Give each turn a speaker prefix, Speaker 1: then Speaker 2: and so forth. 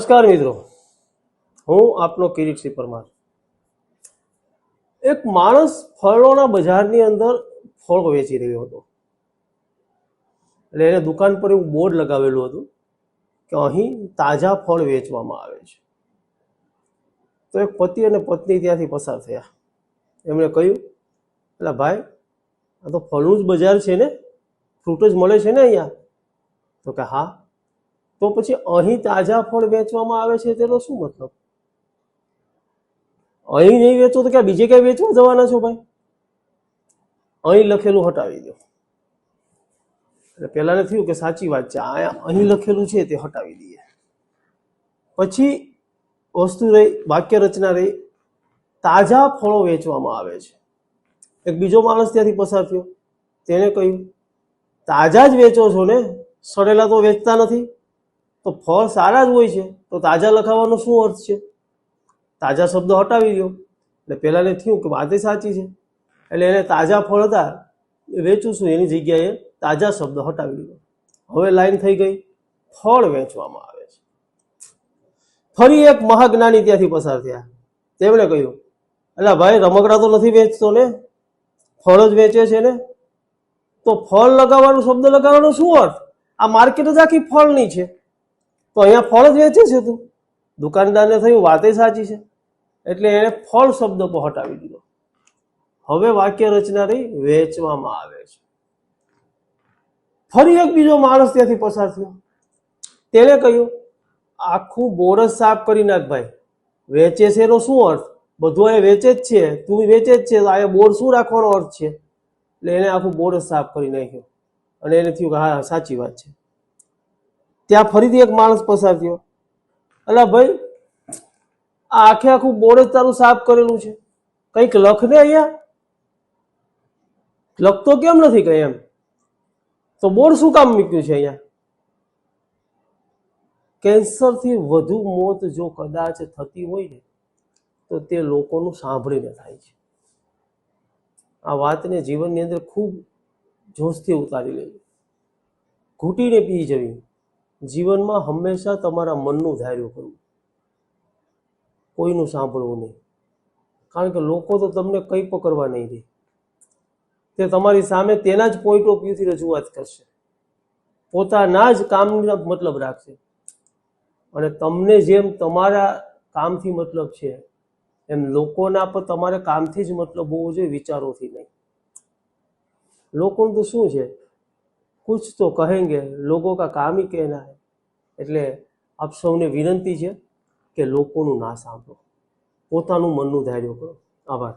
Speaker 1: નમસ્કાર મિત્રો, હું આપનો કિરીટસિંહ પરમાર। એક માણસ ફળોના બજારની અંદર ફળ વેચી રહ્યો હતો, એટલે એને દુકાન પર એવું બોર્ડ લગાવેલું હતું કે અહીં તાજા ફળ વેચવામાં આવે છે। તો એક પતિ અને પત્ની ત્યાંથી પસાર થયા। એમણે કહ્યું, એટલે ભાઈ, આ તો ફળનું જ બજાર છે ને, ફ્રૂટ જ મળે છે ને અહીંયા? તો કે હા। તો પછી અહીં તાજા ફળ વેચવામાં આવે છે તેનો શું મતલબ? અહીં નહીં વેચો તો ક્યાં બીજે ક્યાંય વેચવા જવાના છો ભાઈ? અહીં લખેલું હટાવી દો। એટલે પેલાને થયું કે સાચી વાત છે, અહીં લખેલું છે તે હટાવી દઈએ। પછી વસ્તુ રહી, વાક્ય રચના રહી, તાજા ફળો વેચવામાં આવે છે। એક બીજો માણસ ત્યાંથી પસાર થયો, તેને કહ્યું, તાજા જ વેચો છો ને, સડેલા તો વેચતા નથી? તો ફળ સારા જ હોય છે, તો તાજા લખાવવાનો શું અર્થ છે? તાજા શબ્દ હટાવી દો। એટલે પેલાને થયું કે વાત સાચી છે, એટલે એને તાજા ફળ હતા વેચું છું એની જગ્યાએ તાજા શબ્દ હટાવી દીધો। હવે લાઈન થઈ ગઈ, ફળ વેચવામાં આવે છે। ફરી એક મહાજ્ઞાની ત્યાંથી પસાર થયા, તેમણે કહ્યું, એટલે ભાઈ, રમકડા તો નથી વેચતો ને, ફળ જ વેચે છે ને? તો ફળ લગાવવાનું, શબ્દ લગાવવાનો શું અર્થ? આ માર્કેટ જ આખી ફળની છે, તો અહીંયા ફળ જ વેચે છે તું? દુકાનદારને થયું વાતે સાચી છે, એટલે એને ફળ શબ્દ પર હટાવી દીધો। હવે વાક્ય રચના રહી, વેચવામાં આવે છે। ફરી એક બીજો માણસ ત્યાંથી પસાર થયો, તેને કહ્યું, આખું બોર્ડ જ સાફ કરી નાખ ભાઈ, વેચે છે એનો શું અર્થ? બધું અહીંયા વેચે જ છે, તું વેચે જ છે, તો અહીંયા બોર્ડ શું રાખવાનો અર્થ છે? એટલે એને આખું બોર્ડ જ સાફ કરી નાખ્યું, અને એને થયું કે હા સાચી વાત છે। ત્યાં ફરીથી એક માણસ પસાર થયો, અલા ભાઈ, આ આખે આખું બોર્ડ જ તારું સાફ કરેલું છે, કંઈક લખ ને અહીંયા, લખતો કેમ નથી કઈ એમ? તો બોર્ડ શું કામ મૂક્યું છે અહીંયા? કેન્સરથી વધુ મોત જો કદાચ થતી હોય ને, તો તે લોકોનું સાંભળીને થાય છે। આ વાતને જીવનની અંદર ખૂબ જોશથી ઉતારી લેવી, ઘૂંટીને પી જવી। જીવનમાં હંમેશા તમારા મનનું ધાર્યું કરવું, કોઈનું સાંભળવું નહીં, કારણ કે લોકો તો તમને કંઈ પકડવા નહીં દે, તે તમારી સામે તેના જ પોઈન્ટ ઓફ વ્યૂથી રજૂઆત કરશે, પોતાના જ કામનો મતલબ રાખશે, અને તમને જેમ તમારા કામથી મતલબ છે એમ લોકોના પર તમારે કામથી જ મતલબ હોવો જોઈએ, વિચારોથી નહીં। લોકોનું તો શું છે, કુછ તો કહેંગે, લોકો કા કામ ही कहना है। એટલે આપ સૌને વિનંતી છે કે લોકોનું ના સાંભળો, પોતાનું મનનું ધાર્યું કરો। આભાર।